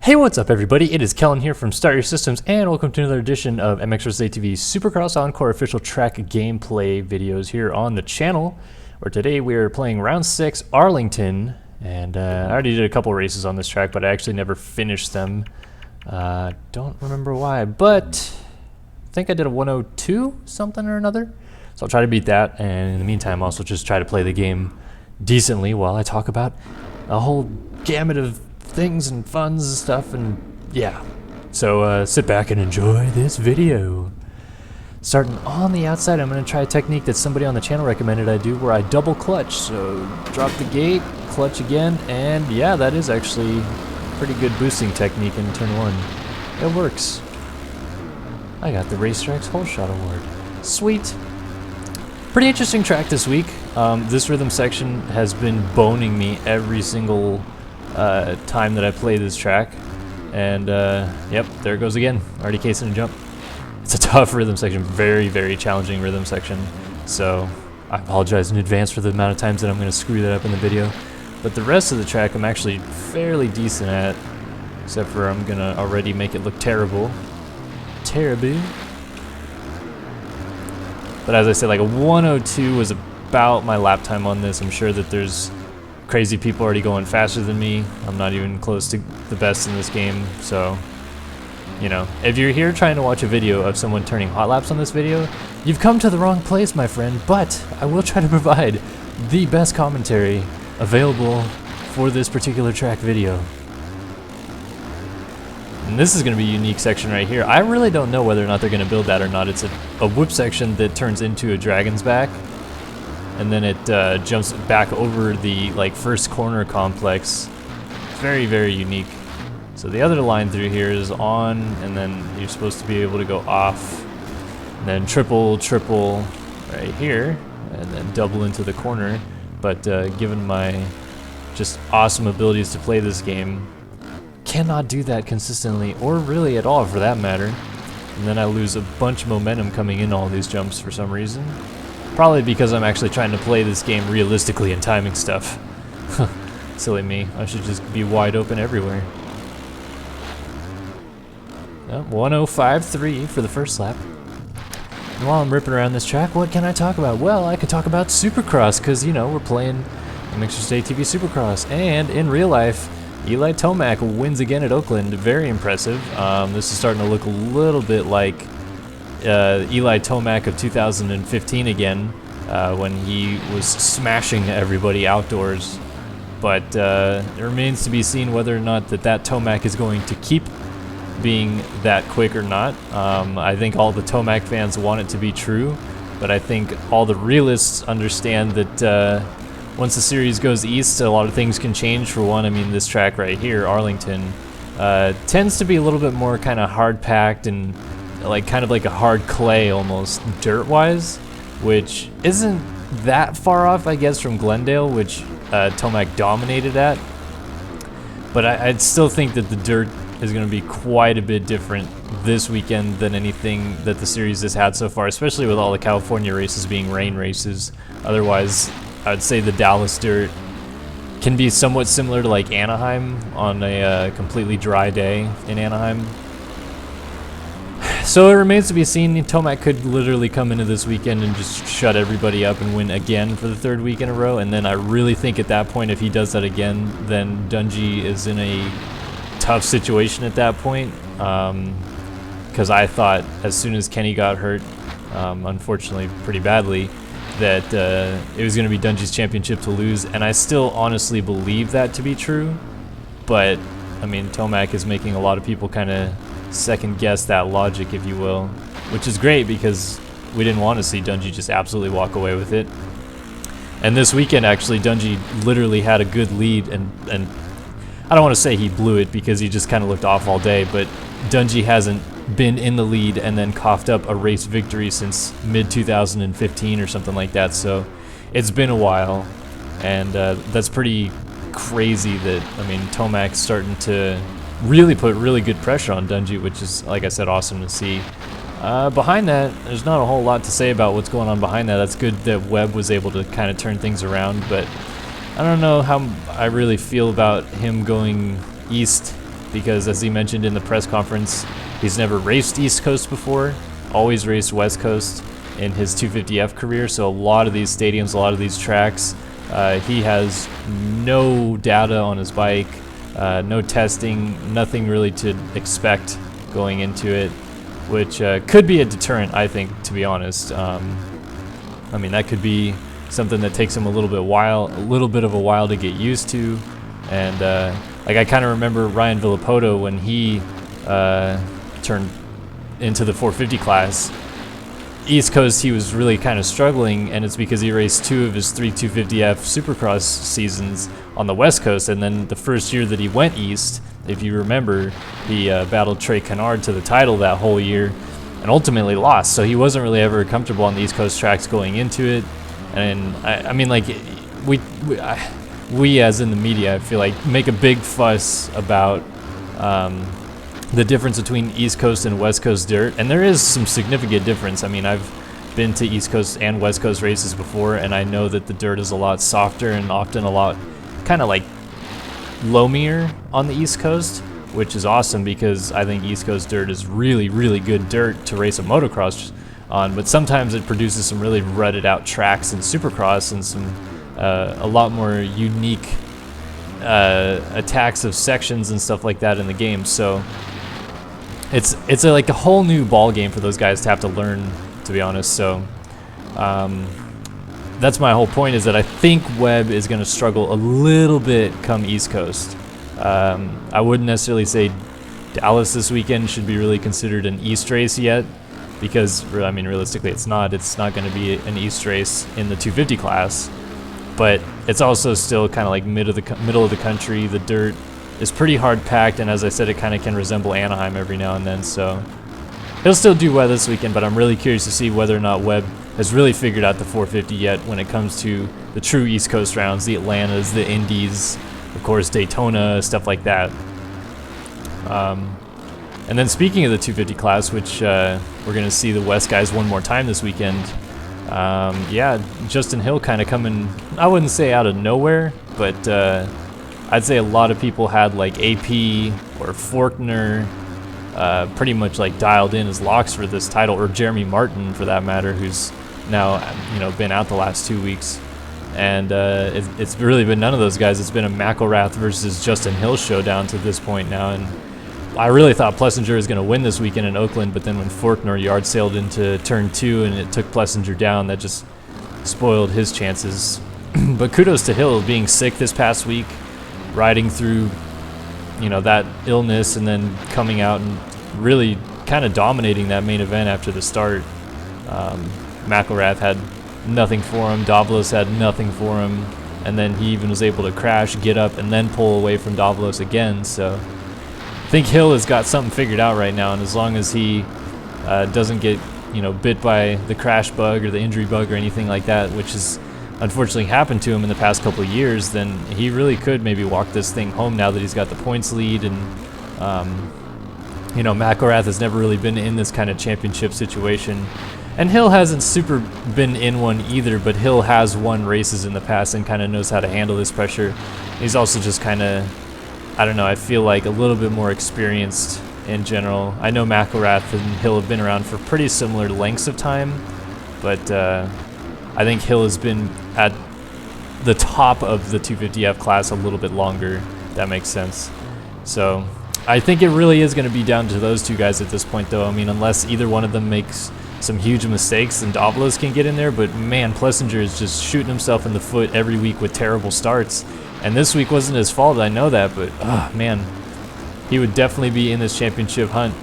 Hey, what's up everybody? It is Kellen here from Start Your Systems, and welcome to another edition of MX vs ATV Supercross Encore official track gameplay videos here on the channel, where today we are playing round 6 Arlington, and I already did a couple races on this track, but I actually never finished them. Don't remember why, but I think I did a 102 something or another, so I'll try to beat that, and in the meantime also just try to play the game decently while I talk about a whole gamut of things and funs and stuff, and yeah. So sit back and enjoy this video. Starting on the outside, I'm going to try a technique that somebody on the channel recommended I do, where I double clutch. So drop the gate, clutch again, and yeah, that is actually a pretty good boosting technique in turn 1. It works. I got the Racetrack's Whole Shot Award. Sweet. Pretty interesting track this week. This rhythm section has been boning me every single time that I play this track, and yep, there it goes again. Already casing a jump. It's a tough rhythm section, very challenging rhythm section, so I apologize in advance for the amount of times that I'm going to screw that up in the video. But the rest of the track I'm actually fairly decent at, except for I'm going to already make it look terrible. But as I said, like a 102 was about my lap time on this. I'm sure that there's crazy people already going faster than me. I'm not even close to the best in this game, so you know, if you're here trying to watch a video of someone turning hot laps on this video, you've come to the wrong place, my friend. But I will try to provide the best commentary available for this particular track video. And this is going to be a unique section right here. I really don't know whether or not they're going to build that or not. It's a whip section that turns into a dragon's back, and then it jumps back over the first corner complex. Very unique. So the other line through here is on, and then you're supposed to be able to go off, and then triple right here, and then double into the corner. But given my just awesome abilities to play this game, cannot do that consistently, or really at all for that matter. And then I lose a bunch of momentum coming in all these jumps for some reason. Probably because I'm actually trying to play this game realistically and timing stuff. Silly me. I should just be wide open everywhere. 105.3 for the first lap. And while I'm ripping around this track, what can I talk about? Well, I could talk about Supercross, because, you know, we're playing MX vs ATV Supercross. And in real life, Eli Tomac wins again at Oakland. Very impressive. This is starting to look a little bit like Eli Tomac of 2015 again, when he was smashing everybody outdoors. But it remains to be seen whether or not that Tomac is going to keep being that quick or not. I think all the Tomac fans want it to be true, but I think all the realists understand that once the series goes east, a lot of things can change. For one, I mean, this track right here, Arlington, tends to be a little bit more kind of hard-packed and kind of like a hard clay almost, dirt-wise, which isn't that far off, I guess, from Glendale, which Tomac dominated at. But I'd still think that the dirt is going to be quite a bit different this weekend than anything that the series has had so far, especially with all the California races being rain races. Otherwise, I would say the Dallas dirt can be somewhat similar to like Anaheim on a completely dry day in Anaheim. So it remains to be seen. Tomac could literally come into this weekend and just shut everybody up and win again for the 3rd week in a row. And then I really think at that point, if he does that again, then Dungey is in a tough situation at that point. Because I thought as soon as Kenny got hurt, unfortunately pretty badly, that it was going to be Dungey's championship to lose. And I still honestly believe that to be true. But, I mean, Tomac is making a lot of people kind of second guess that logic, if you will, which is great because we didn't want to see Dungey just absolutely walk away with it. And this weekend, actually, Dungey literally had a good lead, and I don't want to say he blew it because he just kind of looked off all day, but Dungey hasn't been in the lead and then coughed up a race victory since mid-2015 or something like that, so it's been a while, and that's pretty crazy that, I mean, Tomac's starting to really put really good pressure on Dungey, which is, like I said, awesome to see. Behind that, there's not a whole lot to say about what's going on behind that. That's good that Webb was able to kind of turn things around, but I don't know how I really feel about him going east because, as he mentioned in the press conference, he's never raced East Coast before, always raced West Coast in his 250F career. So a lot of these stadiums, a lot of these tracks, he has no data on his bike, no testing, nothing really to expect going into it, which could be a deterrent, I think, to be honest. I mean, that could be something that takes him a little bit of a while to get used to. And like, I kind of remember Ryan Villopoto when he turned into the 450 class. East Coast, he was really kind of struggling, and it's because he raced 2 of his 3 250F Supercross seasons on the West Coast, and then the first year that he went East, if you remember, he battled Trey Kennard to the title that whole year and ultimately lost. So he wasn't really ever comfortable on the East Coast tracks going into it. And I mean, like, we as in the media, I feel like, make a big fuss about the difference between East Coast and West Coast dirt, and there is some significant difference. I mean, I've been to East Coast and West Coast races before, and I know that the dirt is a lot softer and often a lot kind of like loamier on the East Coast, which is awesome because I think East Coast dirt is really, really good dirt to race a motocross on, but sometimes it produces some really rutted out tracks in Supercross and some a lot more unique attacks of sections and stuff like that in the game. So it's like a whole new ball game for those guys to have to learn, to be honest. So that's my whole point, is that I think Webb is going to struggle a little bit come East Coast. I wouldn't necessarily say Dallas this weekend should be really considered an East race yet, because I mean, realistically it's not going to be an East race in the 250 class, but it's also still kind of like middle of the country. The dirt is pretty hard packed, and as I said, it kind of can resemble Anaheim every now and then, so he'll still do well this weekend. But I'm really curious to see whether or not Webb has really figured out the 450 yet when it comes to the true East Coast rounds, the Atlantas, the Indies, of course Daytona, stuff like that. And then speaking of the 250 class, which we're going to see the West guys one more time this weekend, yeah, Justin Hill kind of coming, I wouldn't say out of nowhere, but I'd say a lot of people had like AP or Faulkner pretty much like dialed in as locks for this title, or Jeremy Martin for that matter, who's now, you know, been out the last 2 weeks. And it's really been none of those guys. It's been a McElrath versus Justin Hill showdown to this point now. And I really thought Plessinger was going to win this weekend in Oakland, but then when Faulkner yard sailed into turn 2 and it took Plessinger down, that just spoiled his chances. But kudos to Hill being sick this past week, riding through, you know, that illness, and then coming out and really kind of dominating that main event after the start. McElrath had nothing for him, Davalos had nothing for him, and then he even was able to crash, get up, and then pull away from Davalos again. So I think Hill has got something figured out right now, and as long as he doesn't get, you know, bit by the crash bug or the injury bug or anything like that, which has unfortunately happened to him in the past couple of years, then he really could maybe walk this thing home now that he's got the points lead. And you know, McElrath has never really been in this kind of championship situation, and Hill hasn't super been in one either, but Hill has won races in the past and kind of knows how to handle this pressure. He's also just kind of, I don't know, I feel like a little bit more experienced in general. I know McElrath and Hill have been around for pretty similar lengths of time, but I think Hill has been at the top of the 250F class a little bit longer. That makes sense. So I think it really is going to be down to those two guys at this point, though. I mean, unless either one of them makes some huge mistakes, then Davalos can get in there. But man, Plessinger is just shooting himself in the foot every week with terrible starts. And this week wasn't his fault, I know that, but man, he would definitely be in this championship hunt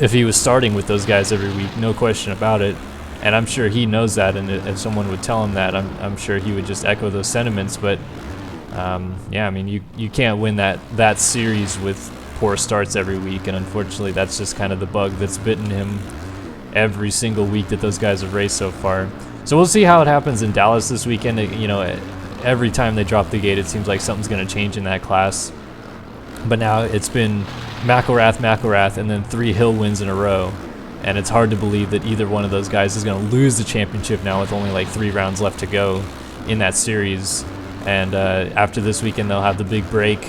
if he was starting with those guys every week, no question about it. And I'm sure he knows that, and if someone would tell him that, I'm sure he would just echo those sentiments. But yeah, I mean, you can't win that series with poor starts every week, and unfortunately that's just kind of the bug that's bitten him every single week that those guys have raced so far. So we'll see how it happens in Dallas this weekend. You know, every time they drop the gate, it seems like something's going to change in that class. But now it's been McElrath, and then 3 Hill wins in a row. And it's hard to believe that either one of those guys is going to lose the championship now with only like 3 rounds left to go in that series. And after this weekend, they'll have the big break.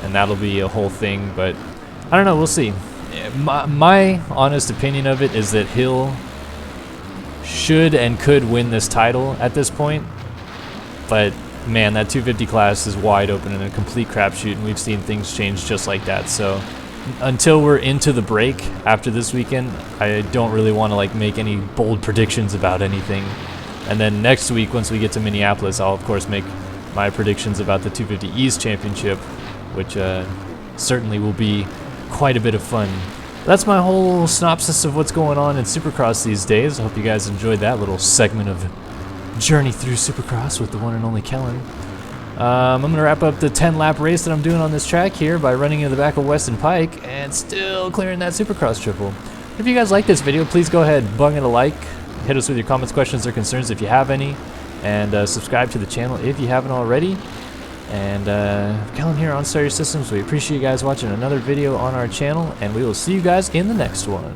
and that'll be a whole thing. But I don't know, we'll see. My honest opinion of it is that Hill should and could win this title at this point, but man, that 250 class is wide open and a complete crapshoot, and we've seen things change just like that. So until we're into the break after this weekend, I don't really want to like make any bold predictions about anything. And then next week, once we get to Minneapolis, I'll of course make my predictions about the 250 East Championship, which certainly will be quite a bit of fun. That's my whole synopsis of what's going on in Supercross these days. I hope you guys enjoyed that little segment of journey through Supercross with the one and only Kellen. I'm going to wrap up the 10-lap race that I'm doing on this track here by running into the back of Weston Pike and still clearing that Supercross triple. If you guys like this video, please go ahead, bung it a like, hit us with your comments, questions, or concerns if you have any, and subscribe to the channel if you haven't already. And Kellen here on Starter Systems. We appreciate you guys watching another video on our channel, and we will see you guys in the next one.